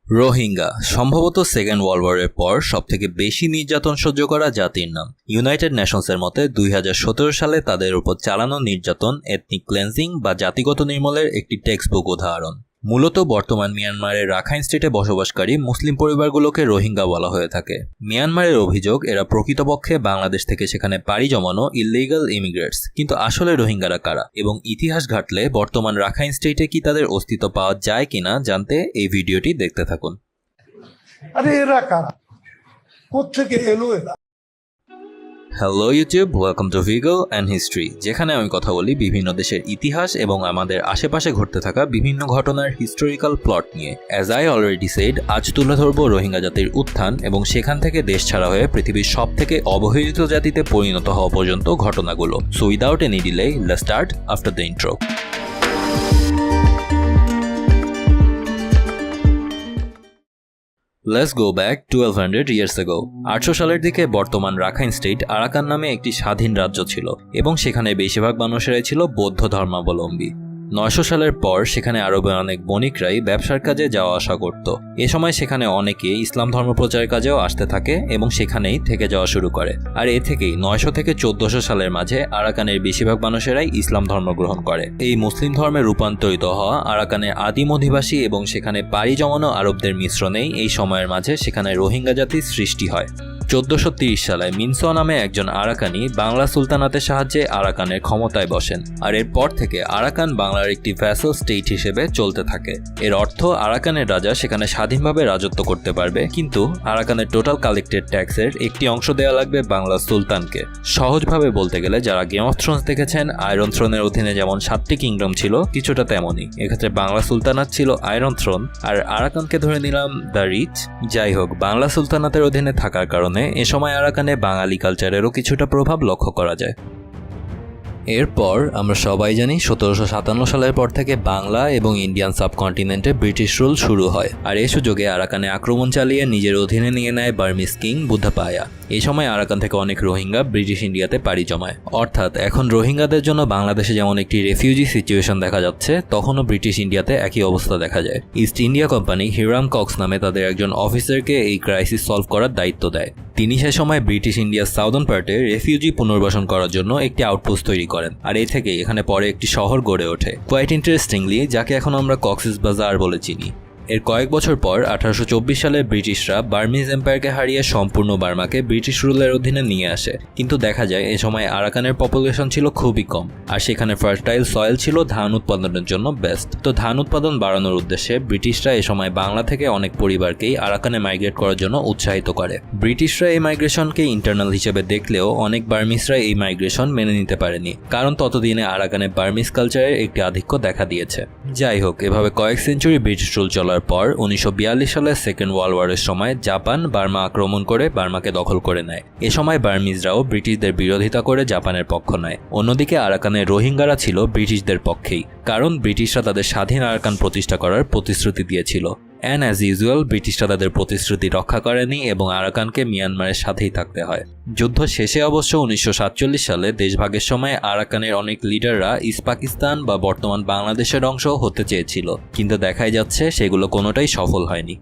রোহিঙ্গা সম্ভবত second world ওয়ারের পর সবথেকে বেশি নির্যাতন সহ্য করা জাতির নাম। ইউনাইটেড নেশনসের মতে 2017 সালে তাদের উপর চালানো নির্যাতন এথনিক ক্লেন্সিং বা জাতিগত নির্মূলের একটি টেক্সটবুক উদাহরণ। মূলত বর্তমান মিয়ানমারের রাখাইন স্টেটে বসবাসকারী মুসলিম পরিবারগুলোকে রোহিঙ্গা বলা হয়ে থাকে। মিয়ানমারের অভিযোগ এরা প্রকৃতপক্ষে বাংলাদেশ থেকে সেখানে পাড়ি জমানো ইললিগাল ইমিগ্রেটস। কিন্তু আসলে রোহিঙ্গারা কারা এবং ইতিহাস ঘাটলে বর্তমান রাখাইন স্টেটে কি তাদের অস্তিত্ব পাওয়া যায় কিনা জানতে এই ভিডিওটি দেখতে থাকুন। আরে এরা কারা, কোত্থেকে এলো এরা? হ্যালো ইউটিউব, ওয়েলকাম টু ভিগো অ্যান্ড হিস্ট্রি, যেখানে আমি কথা বলি বিভিন্ন দেশের ইতিহাস এবং আমাদের আশেপাশে ঘটতে থাকা বিভিন্ন ঘটনার হিস্টোরিক্যাল প্লট নিয়ে। অ্যাজ আই অলরেডি সেড, আজ তুলে ধরবো রোহিঙ্গা জাতির উত্থান এবং সেখান থেকে দেশ ছাড়া হয়ে পৃথিবীর সব থেকে অবহেলিত জাতিতে পরিণত হওয়া পর্যন্ত ঘটনাগুলো। So without any delay, let's start after the intro. Let's go back 1200 years ago. 800 সালের দিকে বর্তমান রাখাইন স্টেট আরাকান নামে একটি স্বাধীন রাজ্য ছিল এবং সেখানে বেশিরভাগ মানুষেরাই ছিল বৌদ্ধ ধর্মাবলম্বী। 900 সালের পর সেখানে আরবের অনেক বণিকরাই ব্যবসার কাজে যাওয়া আসা করত। এ সময় সেখানে অনেকে ইসলাম ধর্ম প্রচারের কাজেও আসতে থাকে এবং সেখানেই থেকে যাওয়া শুরু করে। আর এ থেকেই 900 থেকে 1400 সালের মাঝে আরাকানের বেশিরভাগ মানুষেরাই ইসলাম ধর্ম গ্রহণ করে। এই মুসলিম ধর্মে রূপান্তরিত হওয়া আরাকানের আদিম অধিবাসী এবং সেখানে পাড়ি জমানো আরবদের মিশ্রণেই এই সময়ের মাঝে সেখানে রোহিঙ্গা জাতির সৃষ্টি হয়। 1430 সালে মিনসো নামে একজন আরাকানি বাংলা সুলতানাতের সাহায্যে আরাকানের ক্ষমতায় বসেন। আর এরপর থেকে আরাকান বাংলার একটি ভ্যাসেল স্টেট হিসেবে চলতে থাকে। এর অর্থ আরাকানের রাজা সেখানে স্বাধীনভাবে রাজত্ব করতে পারবে, কিন্তু আরাকানের টোটাল কালেক্টেড ট্যাক্সের একটি অংশ দেওয়া লাগবে বাংলা সুলতানকে। সহজভাবে বলতে গেলে যারা গেম অফ থ্রোনস দেখেছেন, আয়রন থ্রোনের অধীনে যেমন 7টি কিংডম ছিল, কিছুটা তেমনই এক্ষেত্রে বাংলা সুলতানাত ছিল আয়রন থ্রোন আর আরাকানকে ধরে নিলাম দ্য রিচ। যাই হোক, বাংলা সুলতানাতের অধীনে থাকার কারণে এ সময় আরাকানে বাঙালি কালচারেরও কিছুটা প্রভাব লক্ষ্য করা যায়। এরপর আমরা সবাই জানি 1757 সালের পর থেকে বাংলা এবং ইন্ডিয়ান সাবকন্টিনেন্টে ব্রিটিশ রুল শুরু হয়। আর এই সুযোগে আরাকানে আক্রমণ চালিয়ে নিজের অধীনে নিয়ে নেয় বার্মিজ কিং বুদ্ধাপায়া। এই সময় আরাকান থেকে অনেক রোহিঙ্গা ব্রিটিশ ইন্ডিয়াতে পাড়ি জমায়। অর্থাৎ এখন রোহিঙ্গাদের জন্য বাংলাদেশে যেমন একটি রেফিউজি সিচুয়েশন দেখা যাচ্ছে, তখনও ব্রিটিশ ইন্ডিয়াতে একই অবস্থা দেখা যায়। East India Company Hiram Cox নামে তাদের একজন অফিসারকে এই ক্রাইসিস সলভ করার দায়িত্ব দেয়। তিনি সে সময় ব্রিটিশ ইন্ডিয়ার সাউদার্ন পার্টে রেফিউজি পুনর্বাসন করার জন্য একটি আউটপোস্ট তৈরি করেন। আর এই থেকে এখানে পরে একটি শহর গড়ে ওঠে, কোয়াইট ইন্টারেস্টিংলি, যাকে এখন আমরা কক্সেস বাজার বলে চিনি। এর কয়েক বছর পর 1824 সালে ব্রিটিশরা বার্মিজ এম্পায়ারকে হারিয়ে সম্পূর্ণ বার্মাকে ব্রিটিশ রুলের অধীনে নিয়ে আসে। কিন্তু দেখা যায় এ সময় আরাকানের পপুলেশন ছিল খুবই কম, আর সেখানে ফার্টাইল সয়েল ছিল ধান উৎপাদনের জন্য বেস্ট। তো ধান উৎপাদন বাড়ানোর উদ্দেশ্যে ব্রিটিশরা এ সময় বাংলা থেকে অনেক পরিবারকেই আরাকানে মাইগ্রেট করার জন্য উৎসাহিত করে। ব্রিটিশরা এই মাইগ্রেশনকে ইন্টারনাল হিসেবে দেখলেও অনেক বার্মিসরা এই মাইগ্রেশন মেনে নিতে পারেনি, কারণ ততদিনে আরাকানে বার্মিস কালচারের একটি আধিক্য দেখা দিয়েছে। যাই হোক, এভাবে কয়েক সেঞ্চুরি ব্রিটিশ রুল চলার পর 1942 সালে সেকেন্ড ওয়ার্ল্ড ওয়ারের সময় জাপান বার্মা আক্রমণ করে বার্মাকে দখল করে নেয়। এ সময় বার্মিজরাও ব্রিটিশদের বিরোধিতা করে জাপানের পক্ষ নেয়। অন্যদিকে আরাকানের রোহিঙ্গারা ছিল ব্রিটিশদের পক্ষেই, কারণ ব্রিটিশরা তাদের স্বাধীন আরাকান প্রতিষ্ঠা করার প্রতিশ্রুতি দিয়েছিল। অ্যান্ড অ্যাজ ইউজুয়াল ব্রিটিশরা তাদের প্রতিশ্রুতি রক্ষা করেনি এবং আরাকানকে মিয়ানমারের সাথেই থাকতে হয়। যুদ্ধ শেষে অবশ্য 1947 সালে দেশভাগের সময় আরাকানের অনেক লিডাররা ইস্ট পাকিস্তান বা বর্তমান বাংলাদেশের অংশ হতে চেয়েছিল, কিন্তু দেখাই যাচ্ছে সেগুলো কোনোটাই সফল হয়নি।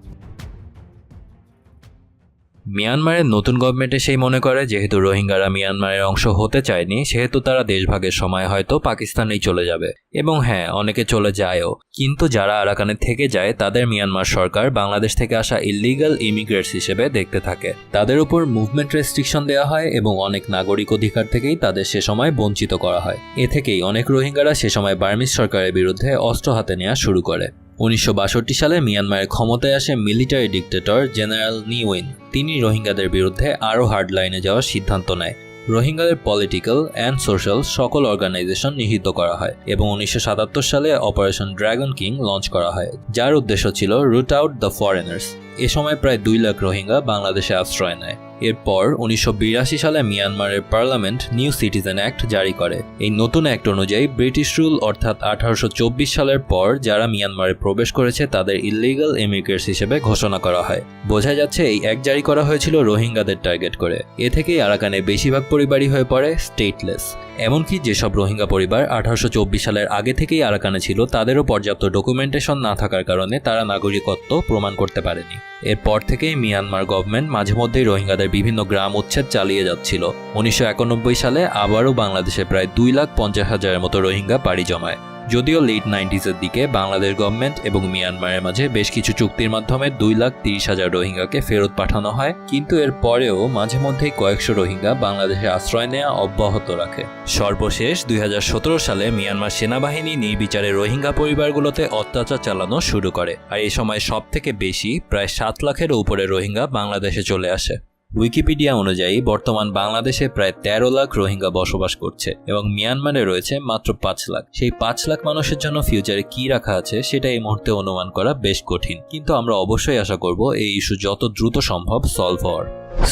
মিয়ানমারের নতুন গভর্নমেন্ট সেই মনে করে যেহেতু রোহিঙ্গারা মিয়ানমারের অংশ হতে চায়নি, সেহেতু তারা দেশভাগের সময় হয়তো পাকিস্তানেই চলে যাবে। এবং হ্যাঁ, অনেকে চলে যায়ও, কিন্তু যারা আরাকানে থেকে যায় তাদের মিয়ানমার সরকার বাংলাদেশ থেকে আসা ইললিগাল ইমিগ্রেটস হিসেবে দেখতে থাকে। তাদের উপর মুভমেন্ট রেস্ট্রিকশন দেওয়া হয় এবং অনেক নাগরিক অধিকার থেকেই তাদের সে সময় বঞ্চিত করা হয়। এ থেকেই অনেক রোহিঙ্গারা সে সময় বার্মিজ সরকারের বিরুদ্ধে অস্ত্র হাতে নেওয়া শুরু করে। 1962 সালে মিয়ানমারের ক্ষমতায় আসে মিলিটারি ডিক্টেটর জেনারেল নি উইন। তিনি রোহিঙ্গাদের বিরুদ্ধে আরও হার্ড লাইনে যাওয়ার সিদ্ধান্ত নেয়। রোহিঙ্গাদের পলিটিক্যাল অ্যান্ড সোশ্যাল সকল অর্গানাইজেশন নিষিদ্ধ করা হয় এবং 1977 সালে অপারেশন ড্রাগন কিং লঞ্চ করা হয়, যার উদ্দেশ্য ছিল রুট আউট দ্য ফরেনার্স। এ সময় প্রায় 2 লাখ রোহিঙ্গা বাংলাদেশে আশ্রয় নেয়। এরপর 1982 সালে মিয়ানমারের পার্লামেন্ট নিউ সিটিজেন অ্যাক্ট জারি করে। এই নতুন অ্যাক্ট অনুযায়ী ব্রিটিশ রুল অর্থাৎ 1824 সালের পর যারা মিয়ানমারে প্রবেশ করেছে তাদের ইললিগাল ইমিগ্রেটস হিসেবে ঘোষণা করা হয়। বোঝা যাচ্ছে এই অ্যাক্ট জারি করা হয়েছিল রোহিঙ্গাদের টার্গেট করে। এ থেকেই আরাকানের বেশিরভাগ পরিবারই হয়ে পড়ে স্টেটলেস। এমনকি যেসব রোহিঙ্গা পরিবার 1824 সালের আগে থেকেই আরাকানে ছিল তাদেরও পর্যাপ্ত ডকুমেন্টেশন না থাকার কারণে তারা নাগরিকত্ব প্রমাণ করতে পারেনি। এরপর থেকেই মিয়ানমার গভর্নমেন্ট মাঝে মধ্যেই রোহিঙ্গাদের বিভিন্ন গ্রাম উচ্ছেদ চালিয়ে যাচ্ছিল। 1991 সালে আবারও বাংলাদেশে প্রায় 2,50,000-এর মতো রোহিঙ্গা পাড়ি জমায়। যদিও লেট 90s-এর দিকে বাংলাদেশ গভর্নমেন্ট এবং মিয়ানমারের মাঝে বেশ কিছু চুক্তির মাধ্যমে 2,30,000 রোহিঙ্গাকে ফেরত পাঠানো হয়, কিন্তু এর পরেও মাঝে মধ্যেই কয়েকশো রোহিঙ্গা বাংলাদেশে আশ্রয় নেওয়া অব্যাহত রাখে। সর্বশেষ 2017 সালে মিয়ানমার সেনাবাহিনী নির্বিচারে রোহিঙ্গা পরিবারগুলোতে অত্যাচার চালানো শুরু করে, আর এই সময় সবথেকে বেশি প্রায় 7 লাখের উপরে রোহিঙ্গা বাংলাদেশে চলে আসে। উইকিপিডিয়া অনুযায়ী বর্তমান বাংলাদেশে প্রায় 13 লাখ রোহিঙ্গা বসবাস করছে এবং মিয়ানমারে রয়েছে মাত্র 5 লাখ। সেই 5 লাখ মানুষের জন্য ফিউচারে কি রাখা আছে সেটা এই মুহূর্তে অনুমান করা বেশ কঠিন, কিন্তু আমরা অবশ্যই আশা করব এই ইস্যু যত দ্রুত সম্ভব সলভ হওয়ার।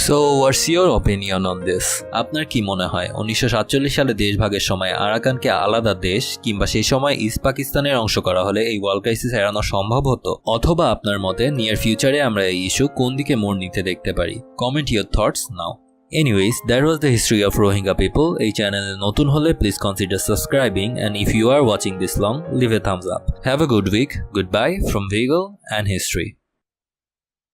So what's your opinion on this? আপনার কি মনে হয় 1947 সালে দেশভাগের সময় আরাকানকে আলাদা দেশ কিংবা সেই সময় ইস্ট পাকিস্তানের অংশ করা হলে এই ওয়ার্ল্ড ক্রাইসিস এড়ানো সম্ভব হতো? অথবা আপনার মতে নিয়ার ফিউচারে আমরা এই ইস্যু কোন দিকে মোড় নিতে দেখতে পারি? Comment your thoughts now. Anyways, that was the history of Rohingya people. এই চ্যানেলে নতুন হলে please consider subscribing, and if you are watching this long, leave a thumbs up. Have a good week. Goodbye from Vigo and History.